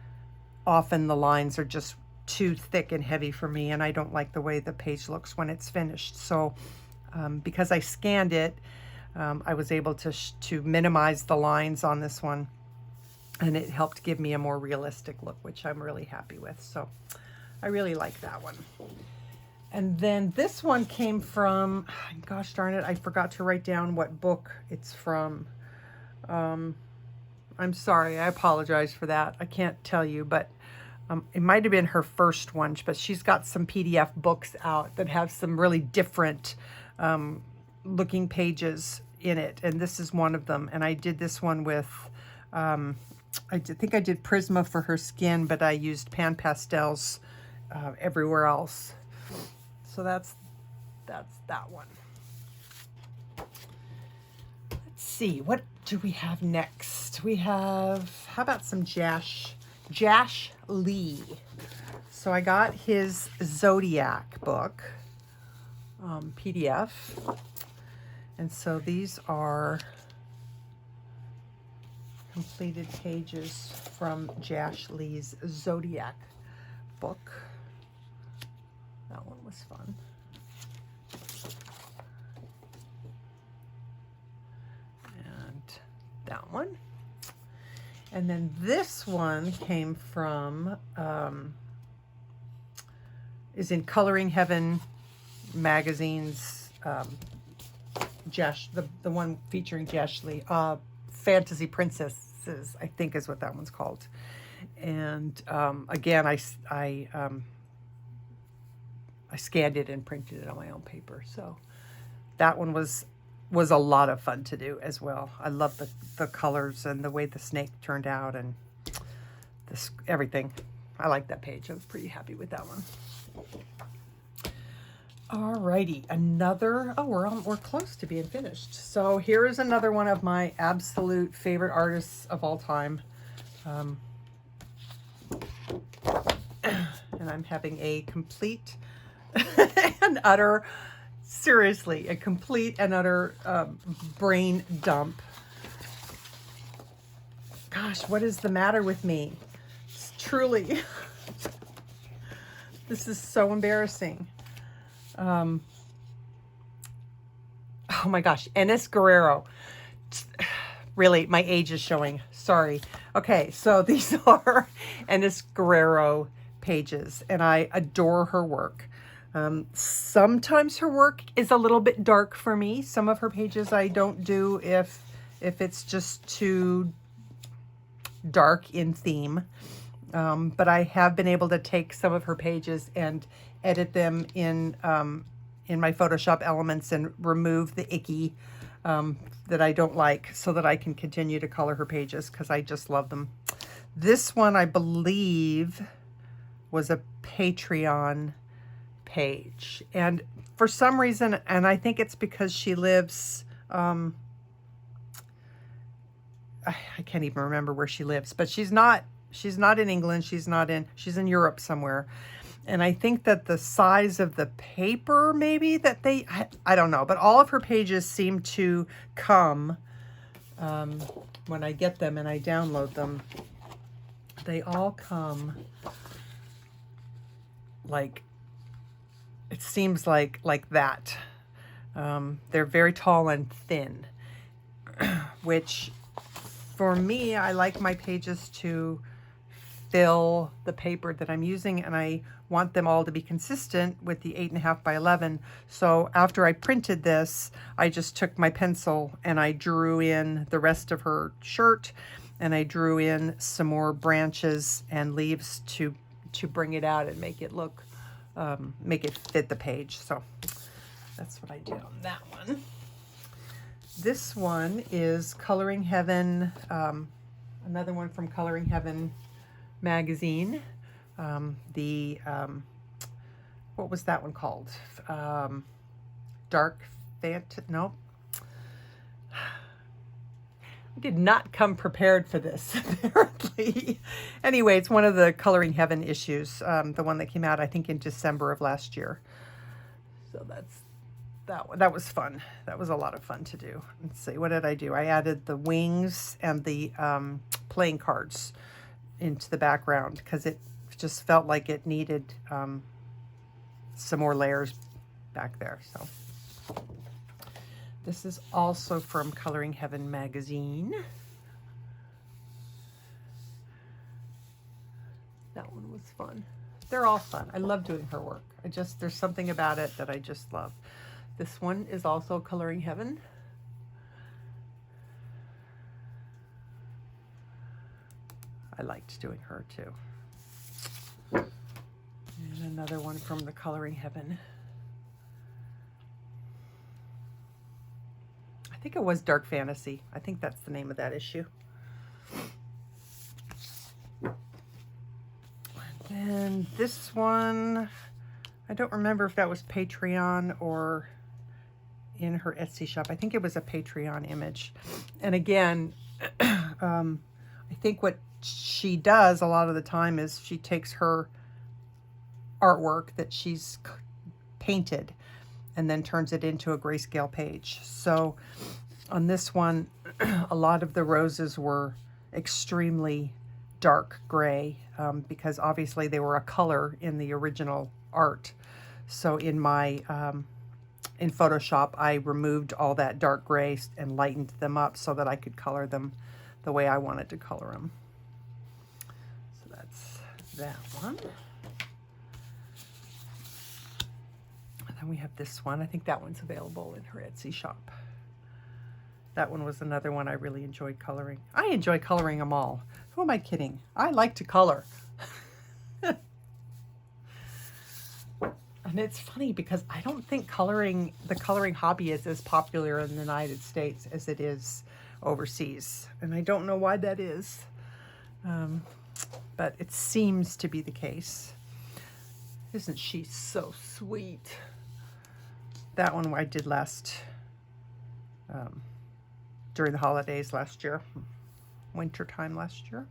often the lines are just too thick and heavy for me, and I don't like the way the page looks when it's finished. So because I scanned it, I was able to minimize the lines on this one, and it helped give me a more realistic look, which I'm really happy with. So I really like that one. And then this one came from, gosh darn it, I forgot to write down what book it's from. I'm sorry, I apologize for that. I can't tell you, but it might have been her first one, but she's got some PDF books out that have some really different looking pages in it. And this is one of them. And I did this one with, I think I did Prisma for her skin, but I used Pan Pastels everywhere else. So that's that one. Let's see, what do we have next? We have, how about some Jash Lee. So I got his Zodiac book, PDF. And so these are completed pages from Jash Lee's Zodiac book. That one was fun. And that one. And then this one came from, is in Coloring Heaven magazine's, the one featuring Jash Lee, Fantasy Princesses, I think is what that one's called. And again, I scanned it and printed it on my own paper. So that one was a lot of fun to do as well. I love the colors and the way the snake turned out and this everything. I like that page. I was pretty happy with that one. Alrighty, another, we're close to being finished. So here is another one of my absolute favorite artists of all time. And I'm having a complete and utter, seriously, a complete and utter brain dump. Gosh, what is the matter with me? It's truly, this is so embarrassing. Oh my gosh, Enes Guerrero. Really, my age is showing. Sorry. Okay, so these are Enes Guerrero pages, and I adore her work. Sometimes her work is a little bit dark for me. Some of her pages I don't do if it's just too dark in theme. But I have been able to take some of her pages and edit them in my Photoshop elements and remove the icky that I don't like so that I can continue to color her pages because I just love them. This one, I believe, was a Patreon page. And for some reason, and I think it's because she lives, I can't even remember where she lives, but she's not in England. She's in Europe somewhere. And I think that the size of the paper, maybe, that I don't know, but all of her pages seem to come, when I get them and I download them, they all come like, it seems like that. They're very tall and thin, which for me, I like my pages to fill the paper that I'm using, and I want them all to be consistent with the 8.5 by 11. So after I printed this, I just took my pencil and I drew in the rest of her shirt, and I drew in some more branches and leaves to bring it out and make it look, make it fit the page. So that's what I did on that one. This one is Coloring Heaven, another one from Coloring Heaven magazine. What was that one called? Dark Fantasy? No. I did not come prepared for this, apparently. Anyway, it's one of the Coloring Heaven issues, the one that came out, I think, in December of last year. So that's that one. That was fun. That was a lot of fun to do. Let's see, what did I do? I added the wings and the playing cards into the background because it just felt like it needed some more layers back there. So this is also from Coloring Heaven magazine. That one was fun. They're all fun. I love doing her work. There's something about it that I just love. This one is also Coloring Heaven. I liked doing her too. And another one from the Coloring Heaven. I think it was Dark Fantasy. I think that's the name of that issue. And then And this one, I don't remember if that was Patreon or in her Etsy shop. I think it was a Patreon image. And again, I think what she does a lot of the time is she takes her artwork that she's painted and then turns it into a grayscale page. So on this one, a lot of the roses were extremely dark gray because obviously they were a color in the original art. So in my in Photoshop, I removed all that dark gray and lightened them up so that I could color them the way I wanted to color them. So that's that one. And then we have this one. I think that one's available in her Etsy shop. That one was another one I really enjoyed coloring. I enjoy coloring them all. Who am I kidding? I like to color. And it's funny because I don't think the coloring hobby is as popular in the United States as it is overseas. And I don't know why that is. But it seems to be the case. Isn't she so sweet? That one I did during the holidays last year, winter time last year.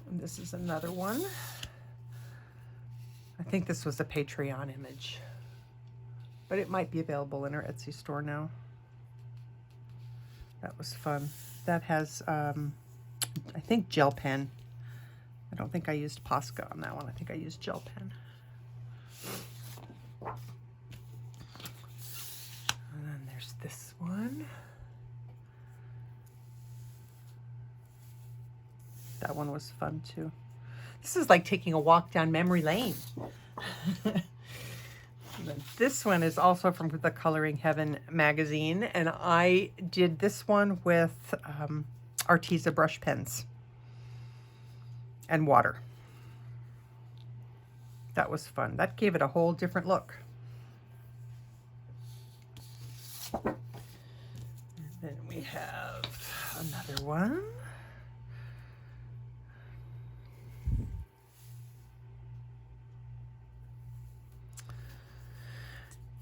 And this is another one. I think this was a Patreon image, but it might be available in our Etsy store now. That was fun. That has, I think, gel pen. I don't think I used Posca on that one. I think I used gel pen. And then there's this one. That one was fun too. This is like taking a walk down memory lane. This one is also from the Coloring Heaven magazine, and I did this one with Arteza brush pens and water. That was fun. That gave it a whole different look. And then we have another one.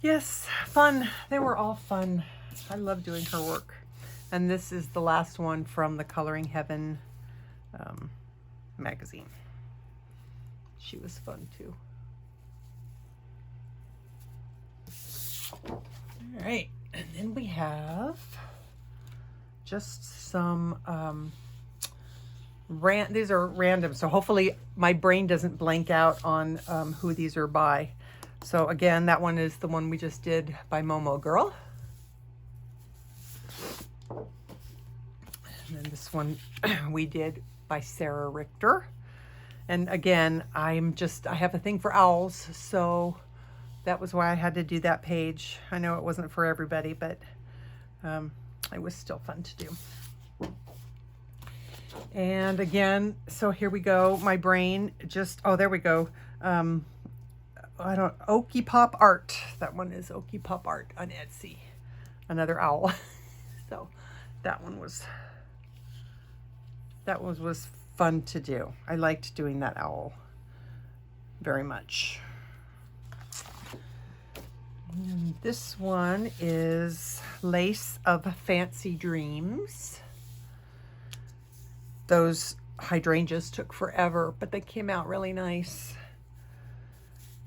Yes, fun. They were all fun. I love doing her work. And this is the last one from the Coloring Heaven magazine. She was fun too. All right, and then we have just some these are random, so hopefully my brain doesn't blank out on who these are by. So again, that one is the one we just did by Momo Girl. And then this one we did by Sarah Richter. And again, I have a thing for owls, so that was why I had to do that page. I know it wasn't for everybody, but it was still fun to do. And again, so here we go. My brain just, oh, there we go. Okie Pop Art. That one is Okie Pop Art on Etsy. Another owl. So that one was fun to do. I liked doing that owl very much. And this one is Lace of Fancy Dreams. Those hydrangeas took forever, but they came out really nice.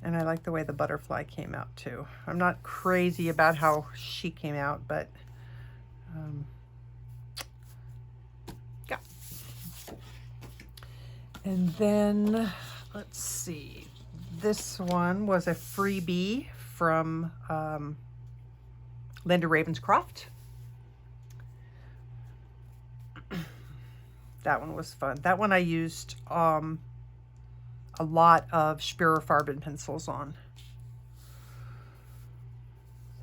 And I like the way the butterfly came out too. I'm not crazy about how she came out, but yeah. And then, let's see. This one was a freebie from Linda Ravenscroft. That one was fun. That one I used a lot of Spirafarben pencils on.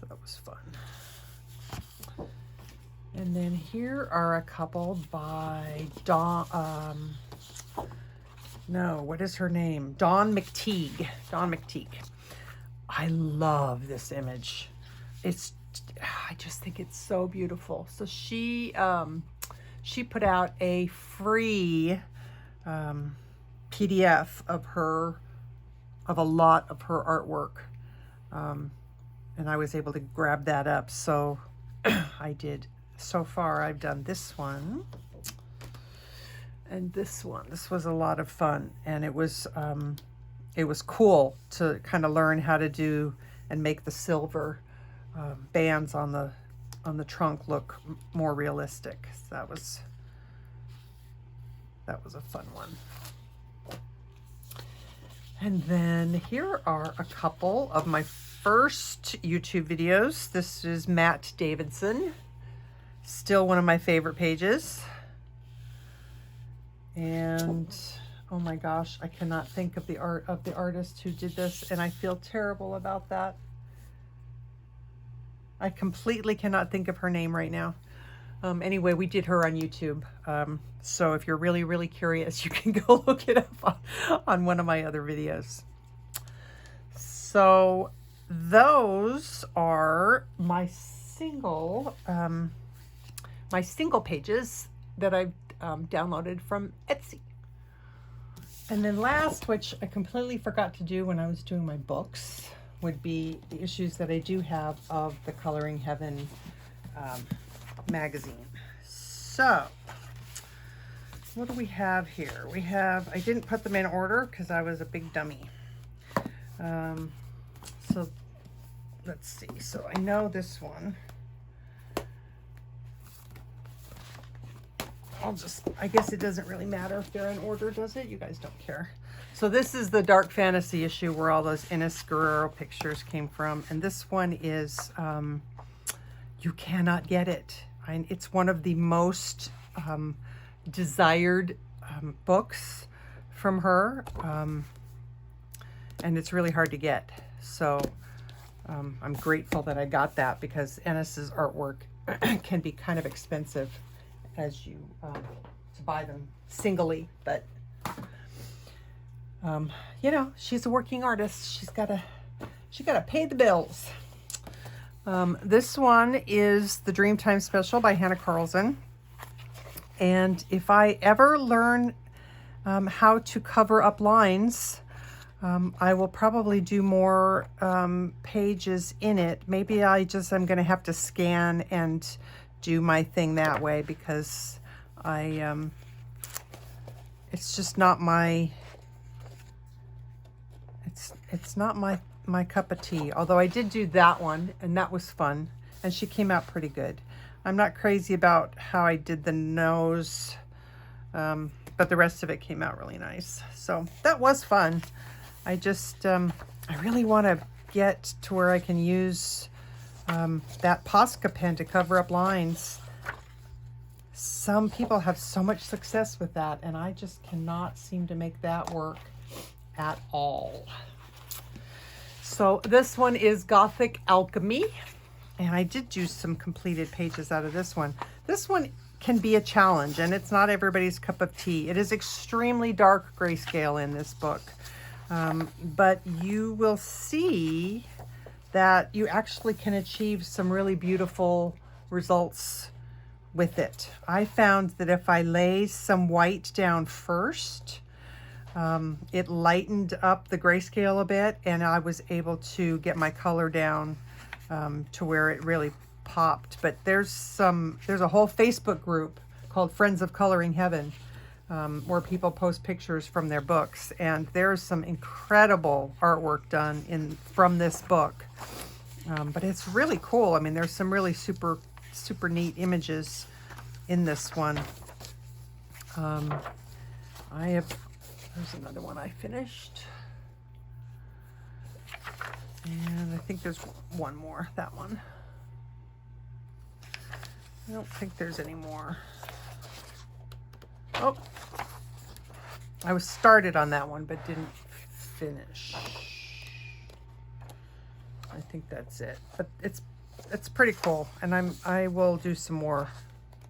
So that was fun. And then here are a couple by Dawn, what is her name? Dawn McTeague. Dawn McTeague. I love this image. I just think it's so beautiful. So she put out a free PDF of a lot of her artwork. And I was able to grab that up. So I did. So far, I've done this one and this one. This was a lot of fun, and it was cool to kind of learn how to do and make the silver bands on the trunk look more realistic. So that was a fun one. And then here are a couple of my first YouTube videos. This is Matt Davidson, still one of my favorite pages. And oh my gosh, I cannot think of the artist who did this, and I feel terrible about that. I completely cannot think of her name right now. Anyway, we did her on YouTube. So if you're really, really curious, you can go look it up on one of my other videos. So those are my single pages that I've downloaded from Etsy. And then last, which I completely forgot to do when I was doing my books, would be the issues that I do have of the Coloring Heaven magazine. So what do we have here? We have, I didn't put them in order because I was a big dummy. So let's see. So I know this one. I guess it doesn't really matter if they're in order, does it? You guys don't care. So this is the Dark Fantasy issue where all those Ines Guerrero pictures came from. And this one is, you cannot get it. It's one of the most desired books from her. And it's really hard to get. So I'm grateful that I got that, because Enis's artwork can be kind of expensive as you to buy them singly, but you know, she's a working artist. She gotta pay the bills. This one is the Dreamtime Special by Hannah Carlson, and if I ever learn how to cover up lines, I will probably do more pages in it. Maybe I'm going to have to scan and do my thing that way, because it's just not my, it's not my cup of tea. Although I did do that one, and that was fun, and she came out pretty good. I'm not crazy about how I did the nose, but the rest of it came out really nice. So that was fun. I just, I really want to get to where I can use that Posca pen to cover up lines. Some people have so much success with that, and I just cannot seem to make that work at all. So this one is Gothic Alchemy, and I did do some completed pages out of this one. This one can be a challenge, and it's not everybody's cup of tea. It is extremely dark grayscale in this book, but you will see that you actually can achieve some really beautiful results with it. I found that if I lay some white down first, it lightened up the grayscale a bit, and I was able to get my color down to where it really popped. But there's a whole Facebook group called Friends of Coloring Heaven, where people post pictures from their books, and there's some incredible artwork done from this book. But it's really cool. I mean, there's some really super neat images in this one. There's another one I finished, and I think there's one more. That one. I don't think there's any more. Oh, I was started on that one but didn't finish. I think that's it, but it's pretty cool, and I will do some more.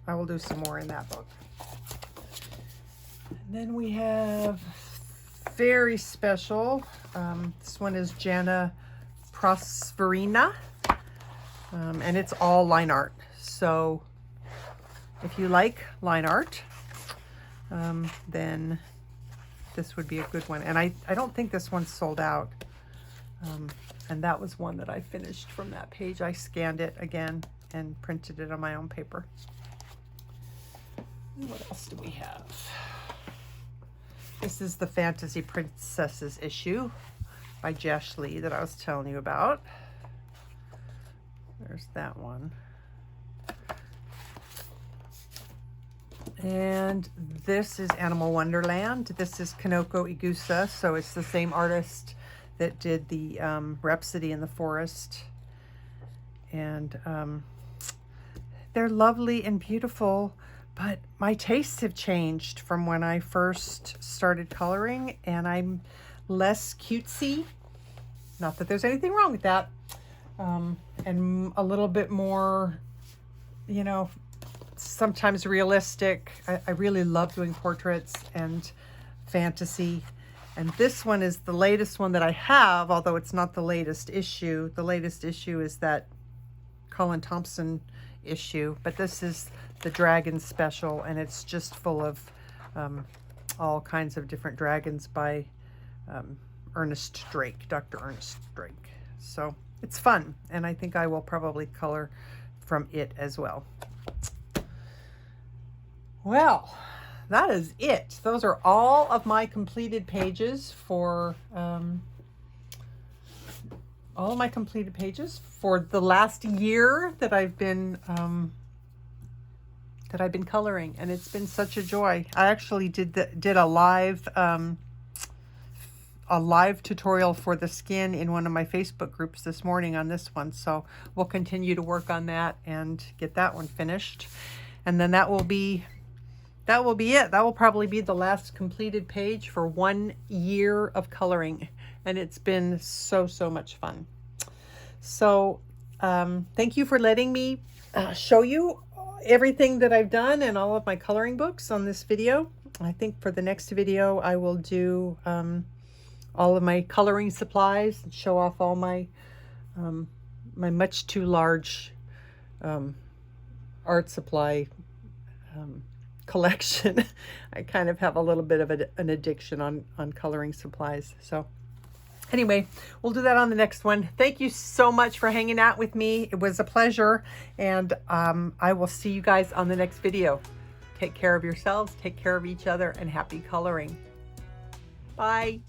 I will do some more in that book. And then we have very special. This one is Jana Prosperina, and it's all line art. So if you like line art, then this would be a good one. And I don't think this one's sold out. And that was one that I finished from that page. I scanned it again and printed it on my own paper. What else do we have? This is the Fantasy Princesses issue by Josh Lee that I was telling you about. There's that one. And this is Animal Wonderland. This is Kanoko Igusa, so it's the same artist that did the Rhapsody in the Forest. And they're lovely and beautiful, but my tastes have changed from when I first started coloring, and I'm less cutesy. Not that there's anything wrong with that. And a little bit more, you know, sometimes realistic. I really love doing portraits and fantasy. And this one is the latest one that I have, although it's not the latest issue. The latest issue is that Colin Thompson issue, but this is the Dragon Special, and it's just full of all kinds of different dragons by Ernest Drake, Dr. Ernest Drake. So it's fun, and I think I will probably color from it as well. Well, that is it. Those are all of my completed pages for the last year that I've been coloring, and it's been such a joy. I actually did a live tutorial for the skin in one of my Facebook groups this morning on this one, so we'll continue to work on that and get that one finished, and then that will be it. That will probably be the last completed page for 1 year of coloring, and it's been so much fun. So thank you for letting me show you everything that I've done and all of my coloring books on this video. I think for the next video I will do all of my coloring supplies and show off all my my much too large art supply collection. I kind of have a little bit of an addiction on coloring supplies. So anyway, we'll do that on the next one. Thank you so much for hanging out with me. It was a pleasure, and I will see you guys on the next video. Take care of yourselves, take care of each other, and happy coloring. Bye.